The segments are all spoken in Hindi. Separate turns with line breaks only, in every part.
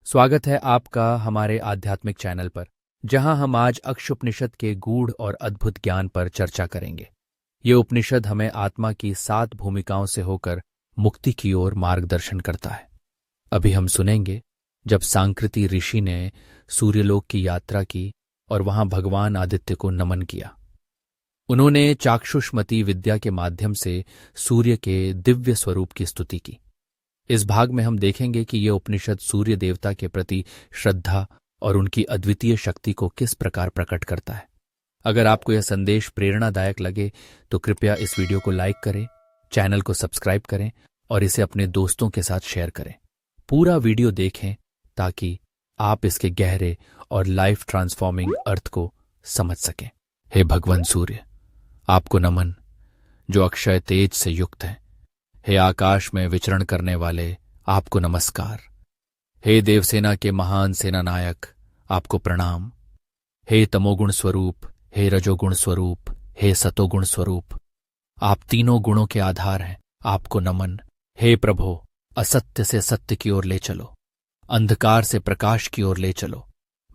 स्वागत है आपका हमारे आध्यात्मिक चैनल पर, जहां हम आज अक्षुपनिषद के गूढ़ और अद्भुत ज्ञान पर चर्चा करेंगे। ये उपनिषद हमें आत्मा की 7 भूमिकाओं से होकर मुक्ति की ओर मार्गदर्शन करता है। अभी हम सुनेंगे जब सांकृति ऋषि ने सूर्यलोक की यात्रा की और वहां भगवान आदित्य को नमन किया। उन्होंने चाक्षुषमती विद्या के माध्यम से सूर्य के दिव्य स्वरूप की स्तुति की। इस भाग में हम देखेंगे कि यह उपनिषद सूर्य देवता के प्रति श्रद्धा और उनकी अद्वितीय शक्ति को किस प्रकार प्रकट करता है। अगर आपको यह संदेश प्रेरणादायक लगे तो कृपया इस वीडियो को लाइक करें, चैनल को सब्सक्राइब करें और इसे अपने दोस्तों के साथ शेयर करें। पूरा वीडियो देखें ताकि आप इसके गहरे और लाइफ ट्रांसफॉर्मिंग अर्थ को समझ सकें। हे भगवान सूर्य, आपको नमन, जो अक्षय तेज से युक्त हैं। हे आकाश में विचरण करने वाले, आपको नमस्कार। हे देवसेना के महान सेनानायक, आपको प्रणाम। हे तमोगुण स्वरूप, हे रजोगुण स्वरूप, हे सतोगुण स्वरूप, आप तीनों गुणों के आधार हैं, आपको नमन। हे प्रभो, असत्य से सत्य की ओर ले चलो, अंधकार से प्रकाश की ओर ले चलो,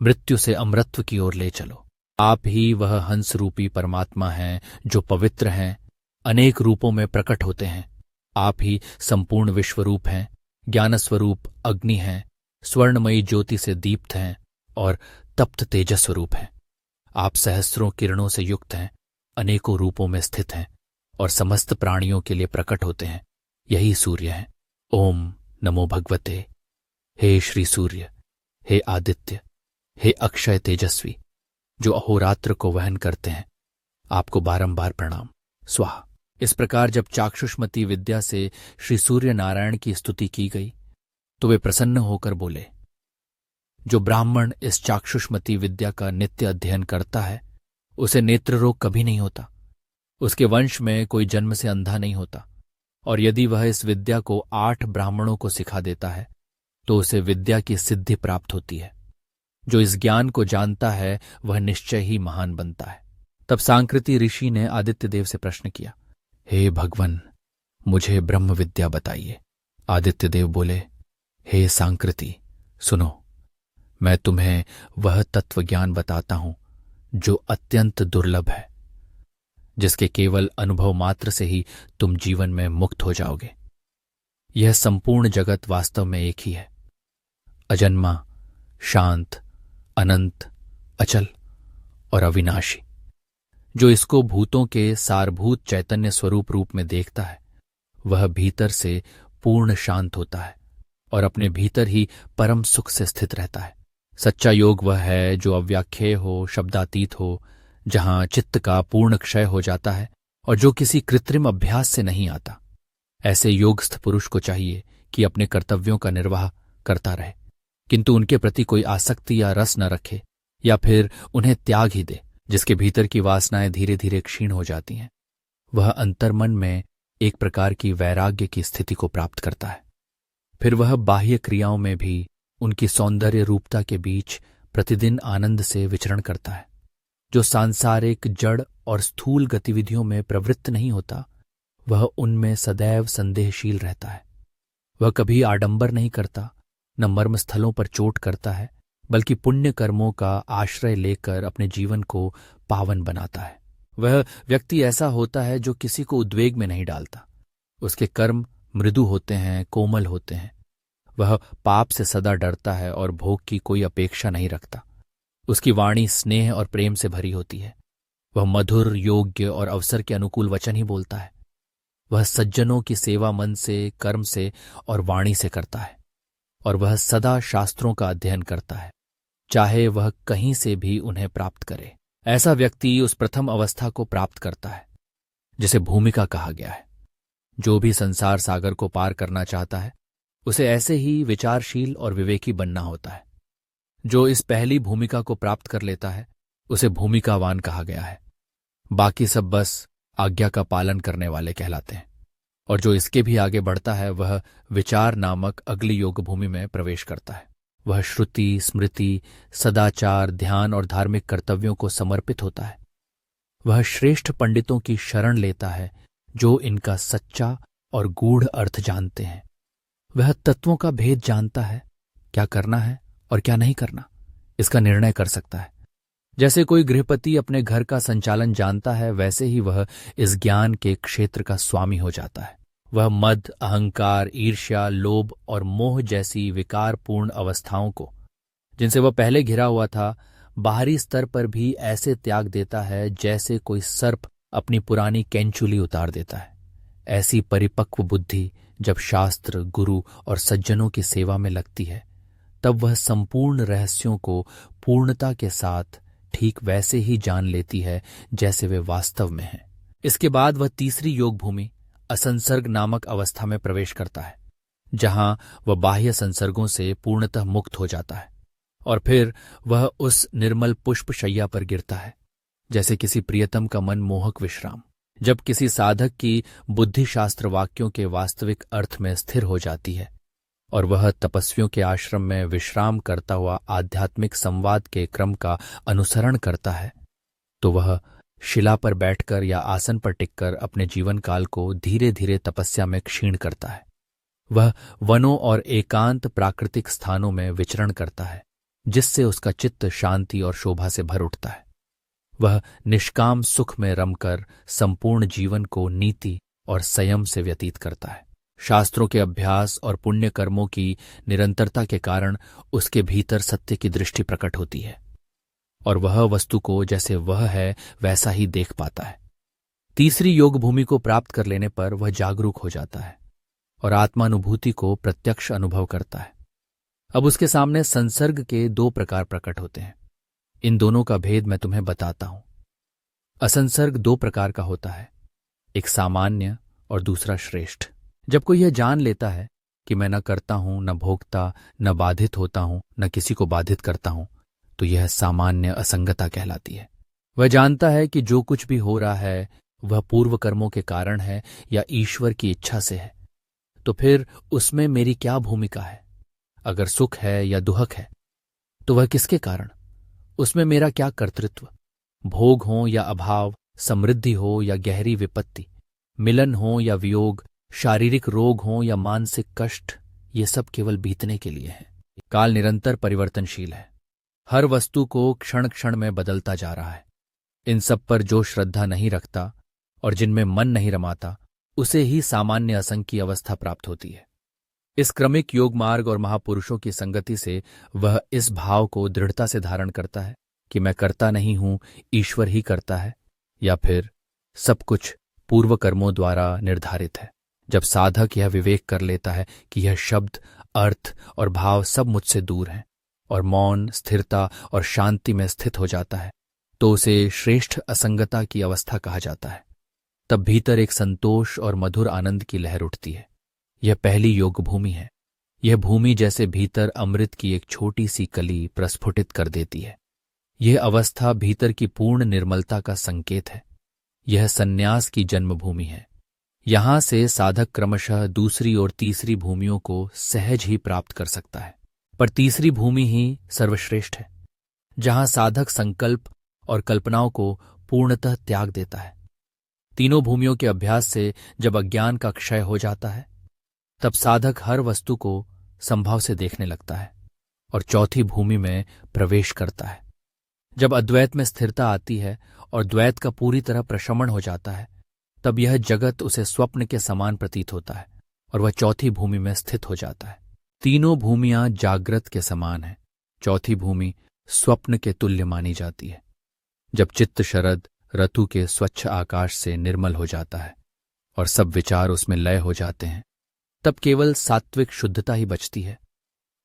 मृत्यु से अमरत्व की ओर ले चलो। आप ही वह हंस रूपी परमात्मा हैं जो पवित्र हैं, अनेक रूपों में प्रकट होते हैं। आप ही संपूर्ण विश्वरूप हैं, ज्ञानस्वरूप अग्नि हैं, स्वर्णमयी ज्योति से दीप्त हैं और तप्त तेजस स्वरूप हैं। आप सहस्रों किरणों से युक्त हैं, अनेकों रूपों में स्थित हैं और समस्त प्राणियों के लिए प्रकट होते हैं। यही सूर्य हैं। ओम नमो भगवते। हे श्री सूर्य, हे आदित्य, हे अक्षय तेजस्वी, जो अहोरात्र को वहन करते हैं, आपको बारंबार प्रणाम। स्वाहा। इस प्रकार जब चाक्षुषमती विद्या से श्री सूर्य नारायण की स्तुति की गई तो वे प्रसन्न होकर बोले, जो ब्राह्मण इस चाक्षुषमती विद्या का नित्य अध्ययन करता है उसे नेत्र रोग कभी नहीं होता, उसके वंश में कोई जन्म से अंधा नहीं होता, और यदि वह इस विद्या को 8 ब्राह्मणों को सिखा देता है तो उसे विद्या की सिद्धि प्राप्त होती है। जो इस ज्ञान को जानता है वह निश्चय ही महान बनता है। तब सांकृति ऋषि ने आदित्य देव से प्रश्न किया, हे भगवन, मुझे ब्रह्म विद्या बताइए। आदित्य देव बोले, हे सांकृति, सुनो, मैं तुम्हें वह तत्व ज्ञान बताता हूं जो अत्यंत दुर्लभ है, जिसके केवल अनुभव मात्र से ही तुम जीवन में मुक्त हो जाओगे। यह संपूर्ण जगत वास्तव में एक ही है, अजन्मा, शांत, अनंत, अचल और अविनाशी। जो इसको भूतों के सारभूत चैतन्य स्वरूप रूप में देखता है वह भीतर से पूर्ण शांत होता है और अपने भीतर ही परम सुख से स्थित रहता है। सच्चा योग वह है जो अव्याख्येय हो, शब्दातीत हो, जहां चित्त का पूर्ण क्षय हो जाता है और जो किसी कृत्रिम अभ्यास से नहीं आता। ऐसे योगस्थ पुरुष को चाहिए कि अपने कर्तव्यों का निर्वाह करता रहे, किंतु उनके प्रति कोई आसक्ति या रस न रखे या फिर उन्हें त्याग ही दे। जिसके भीतर की वासनाएं धीरे धीरे क्षीण हो जाती हैं, वह अंतर्मन में एक प्रकार की वैराग्य की स्थिति को प्राप्त करता है। फिर वह बाह्य क्रियाओं में भी उनकी सौंदर्य रूपता के बीच प्रतिदिन आनंद से विचरण करता है। जो सांसारिक जड़ और स्थूल गतिविधियों में प्रवृत्त नहीं होता, वह उनमें सदैव संदेहशील रहता है। वह कभी आडंबर नहीं करता, न मर्म स्थलों पर चोट करता है, बल्कि पुण्य कर्मों का आश्रय लेकर अपने जीवन को पावन बनाता है। वह व्यक्ति ऐसा होता है जो किसी को उद्वेग में नहीं डालता। उसके कर्म मृदु होते हैं, कोमल होते हैं। वह पाप से सदा डरता है और भोग की कोई अपेक्षा नहीं रखता। उसकी वाणी स्नेह और प्रेम से भरी होती है। वह मधुर, योग्य और अवसर के अनुकूल वचन ही बोलता है। वह सज्जनों की सेवा मन से, कर्म से और वाणी से करता है, और वह सदा शास्त्रों का अध्ययन करता है, चाहे वह कहीं से भी उन्हें प्राप्त करे। ऐसा व्यक्ति उस प्रथम अवस्था को प्राप्त करता है जिसे भूमिका कहा गया है। जो भी संसार सागर को पार करना चाहता है उसे ऐसे ही विचारशील और विवेकी बनना होता है। जो इस पहली भूमिका को प्राप्त कर लेता है उसे भूमिकावान कहा गया है। बाकी सब बस आज्ञा का पालन करने वाले कहलाते हैं, और जो इसके भी आगे बढ़ता है वह विचार नामक अगली योग भूमि में प्रवेश करता है। वह श्रुति, स्मृति, सदाचार, ध्यान और धार्मिक कर्तव्यों को समर्पित होता है। वह श्रेष्ठ पंडितों की शरण लेता है जो इनका सच्चा और गूढ़ अर्थ जानते हैं। वह तत्वों का भेद जानता है क्या करना है और क्या नहीं करना, इसका निर्णय कर सकता है। जैसे कोई गृहपति अपने घर का संचालन जानता है, वैसे ही वह इस ज्ञान के क्षेत्र का स्वामी हो जाता है। वह मद, अहंकार, ईर्ष्या, लोभ और मोह जैसी विकारपूर्ण अवस्थाओं को, जिनसे वह पहले घिरा हुआ था, बाहरी स्तर पर भी ऐसे त्याग देता है जैसे कोई सर्प अपनी पुरानी कैंचुली उतार देता है। ऐसी परिपक्व बुद्धि जब शास्त्र, गुरु और सज्जनों की सेवा में लगती है, तब वह संपूर्ण रहस्यों को पूर्णता के साथ ठीक वैसे ही जान लेती है जैसे वे वास्तव में हैं। इसके बाद वह तीसरी योग भूमि असंसर्ग नामक अवस्था में प्रवेश करता है, जहां वह बाह्य संसर्गों से पूर्णतः मुक्त हो जाता है। और फिर वह उस निर्मल पुष्प शैया पर गिरता है, जैसे किसी प्रियतम का मन मोहक विश्राम। जब किसी साधक की बुद्धि शास्त्र वाक्यों के वास्तविक अर्थ में स्थिर हो जाती है और वह तपस्वियों के आश्रम में विश्राम करता हुआ आध्यात्मिक संवाद के क्रम का अनुसरण करता है, तो वह शिला पर बैठकर या आसन पर टिककर अपने जीवन काल को धीरे धीरे तपस्या में क्षीण करता है। वह वनों और एकांत प्राकृतिक स्थानों में विचरण करता है, जिससे उसका चित्त शांति और शोभा से भर उठता है। वह निष्काम सुख में रमकर संपूर्ण जीवन को नीति और संयम से व्यतीत करता है। शास्त्रों के अभ्यास और पुण्य कर्मों की निरंतरता के कारण उसके भीतर सत्य की दृष्टि प्रकट होती है और वह वस्तु को जैसे वह है वैसा ही देख पाता है। तीसरी योग भूमि को प्राप्त कर लेने पर वह जागरूक हो जाता है और आत्मानुभूति को प्रत्यक्ष अनुभव करता है। अब उसके सामने संसर्ग के दो प्रकार प्रकट होते हैं। इन दोनों का भेद मैं तुम्हें बताता हूं। असंसर्ग दो प्रकार का होता है, एक सामान्य और दूसरा श्रेष्ठ। जब कोई यह जान लेता है कि मैं न करता हूं, न भोगता, न बाधित होता हूं, न किसी को बाधित करता हूं, तो यह सामान्य असंगता कहलाती है। वह जानता है कि जो कुछ भी हो रहा है वह पूर्व कर्मों के कारण है या ईश्वर की इच्छा से है। तो फिर उसमें मेरी क्या भूमिका है? अगर सुख है या दुहक है तो वह किसके कारण? उसमें मेरा क्या कर्तृत्व? भोग हो या अभाव, समृद्धि हो या गहरी विपत्ति, मिलन हो या वियोग, शारीरिक रोग हो या मानसिक कष्ट, ये सब केवल बीतने के लिए है। काल निरंतर परिवर्तनशील है, हर वस्तु को क्षण क्षण में बदलता जा रहा है। इन सब पर जो श्रद्धा नहीं रखता और जिनमें मन नहीं रमाता, उसे ही सामान्य असंग की अवस्था प्राप्त होती है। इस क्रमिक योग मार्ग और महापुरुषों की संगति से वह इस भाव को दृढ़ता से धारण करता है कि मैं करता नहीं हूं, ईश्वर ही करता है, या फिर सब कुछ पूर्व कर्मों द्वारा निर्धारित है। जब साधक यह विवेक कर लेता है कि यह शब्द, अर्थ और भाव सब मुझसे दूर हैं और मौन, स्थिरता और शांति में स्थित हो जाता है, तो उसे श्रेष्ठ असंगता की अवस्था कहा जाता है। तब भीतर एक संतोष और मधुर आनंद की लहर उठती है। यह पहली योग भूमि है। यह भूमि जैसे भीतर अमृत की एक छोटी सी कली प्रस्फुटित कर देती है। यह अवस्था भीतर की पूर्ण निर्मलता का संकेत है। यह सन्यास की जन्मभूमि है। यहां से साधक क्रमशः दूसरी और तीसरी भूमियों को सहज ही प्राप्त कर सकता है, पर तीसरी भूमि ही सर्वश्रेष्ठ है, जहां साधक संकल्प और कल्पनाओं को पूर्णतः त्याग देता है। तीनों भूमियों के अभ्यास से जब अज्ञान का क्षय हो जाता है, तब साधक हर वस्तु को संभाव से देखने लगता है और चौथी भूमि में प्रवेश करता है। जब अद्वैत में स्थिरता आती है और द्वैत का पूरी तरह प्रशमन हो जाता है, तब यह जगत उसे स्वप्न के समान प्रतीत होता है और वह चौथी भूमि में स्थित हो जाता है। तीनों भूमियां जागृत के समान हैं। चौथी भूमि स्वप्न के तुल्य मानी जाती है। जब चित्त शरद ऋतु के स्वच्छ आकाश से निर्मल हो जाता है और सब विचार उसमें लय हो जाते हैं, तब केवल सात्विक शुद्धता ही बचती है।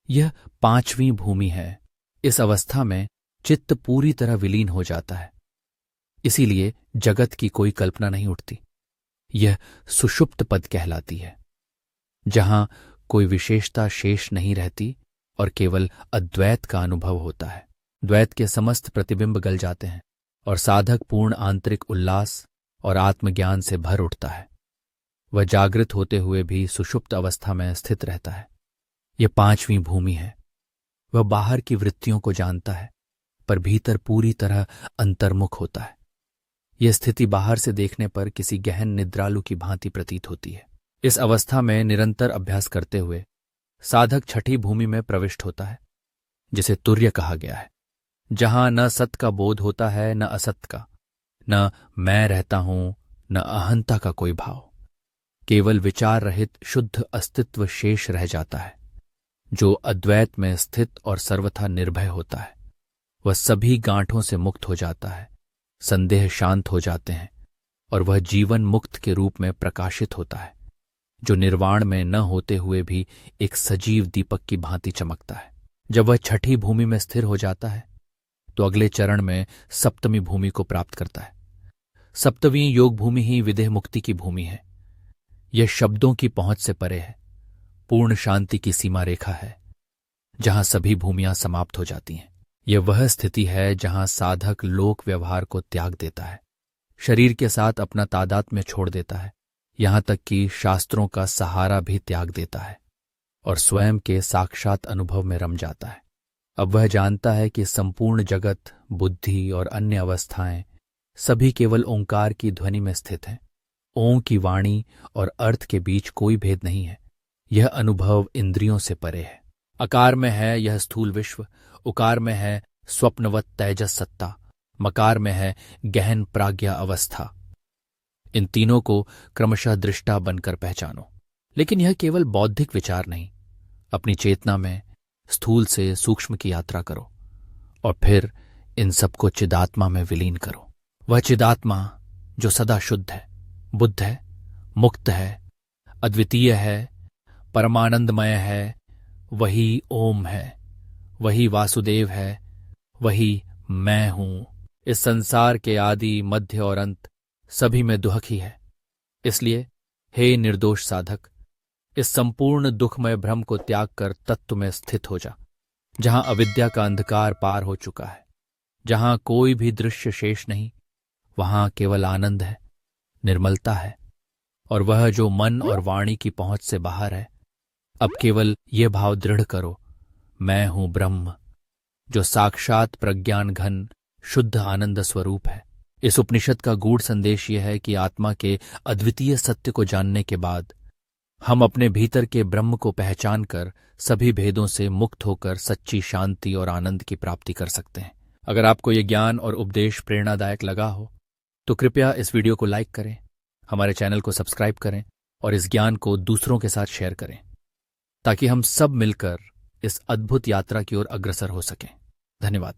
यह पांचवीं भूमि है। इस अवस्था में चित्त पूरी तरह विलीन हो जाता है, इसीलिए जगत की कोई कल्पना नहीं उठती। यह सुषुप्त पद कहलाती है, जहां कोई विशेषता शेष नहीं रहती और केवल अद्वैत का अनुभव होता है। द्वैत के समस्त प्रतिबिंब गल जाते हैं और साधक पूर्ण आंतरिक उल्लास और आत्मज्ञान से भर उठता है। वह जागृत होते हुए भी सुषुप्त अवस्था में स्थित रहता है। यह पांचवीं भूमि है। वह बाहर की वृत्तियों को जानता है, पर भीतर पूरी तरह अंतर्मुख होता है। यह स्थिति बाहर से देखने पर किसी गहन निद्रालु की भांति प्रतीत होती है। इस अवस्था में निरंतर अभ्यास करते हुए साधक छठी भूमि में प्रविष्ट होता है, जिसे तुर्य कहा गया है, जहां न सत का बोध होता है न असत का, न मैं रहता हूं न अहंता का कोई भाव। केवल विचार रहित शुद्ध अस्तित्व शेष रह जाता है, जो अद्वैत में स्थित और सर्वथा निर्भय होता है। वह सभी गांठों से मुक्त हो जाता है, संदेह शांत हो जाते हैं और वह जीवन मुक्त के रूप में प्रकाशित होता है, जो निर्वाण में न होते हुए भी एक सजीव दीपक की भांति चमकता है। जब वह छठी भूमि में स्थिर हो जाता है तो अगले चरण में सप्तमी भूमि को प्राप्त करता है। सप्तवीं योग भूमि ही विदेह मुक्ति की भूमि है। यह शब्दों की पहुंच से परे है, पूर्ण शांति की सीमा रेखा है, जहां सभी भूमियां समाप्त हो जाती हैं। यह वह स्थिति है जहां साधक लोक व्यवहार को त्याग देता है, शरीर के साथ अपना तादात्म्य छोड़ देता है, यहां तक कि शास्त्रों का सहारा भी त्याग देता है और स्वयं के साक्षात अनुभव में रम जाता है। अब वह जानता है कि संपूर्ण जगत, बुद्धि और अन्य अवस्थाएं सभी केवल ओंकार की ध्वनि में स्थित हैं। ओं की वाणी और अर्थ के बीच कोई भेद नहीं है। यह अनुभव इंद्रियों से परे है। अकार में है यह स्थूल विश्व, उकार में है स्वप्नवत तेजस सत्ता, मकार में है गहन प्राज्ञा अवस्था। इन तीनों को क्रमशः दृष्टा बनकर पहचानो। लेकिन यह केवल बौद्धिक विचार नहीं, अपनी चेतना में स्थूल से सूक्ष्म की यात्रा करो और फिर इन सबको चिदात्मा में विलीन करो। वह चिदात्मा जो सदा शुद्ध है, बुद्ध है, मुक्त है, अद्वितीय है, परमानंदमय है, वही ओम है, वही वासुदेव है, वही मैं हूं। इस संसार के आदि, मध्य और अंत सभी में दुख ही है। इसलिए हे निर्दोष साधक, इस संपूर्ण दुखमय भ्रम को त्याग कर तत्व में स्थित हो जा, जहां अविद्या का अंधकार पार हो चुका है, जहां कोई भी दृश्य शेष नहीं, वहां केवल आनंद है, निर्मलता है, और वह जो मन और वाणी की पहुंच से बाहर है। अब केवल ये भाव दृढ़ करो, मैं हूं ब्रह्म, जो साक्षात प्रज्ञान घन शुद्ध आनंद स्वरूप है। इस उपनिषद का गूढ़ संदेश यह है कि आत्मा के अद्वितीय सत्य को जानने के बाद हम अपने भीतर के ब्रह्म को पहचान कर सभी भेदों से मुक्त होकर सच्ची शांति और आनंद की प्राप्ति कर सकते हैं। अगर आपको ये ज्ञान और उपदेश प्रेरणादायक लगा हो तो कृपया इस वीडियो को लाइक करें, हमारे चैनल को सब्सक्राइब करें और इस ज्ञान को दूसरों के साथ शेयर करें, ताकि हम सब मिलकर इस अद्भुत यात्रा की ओर अग्रसर हो सकें। धन्यवाद।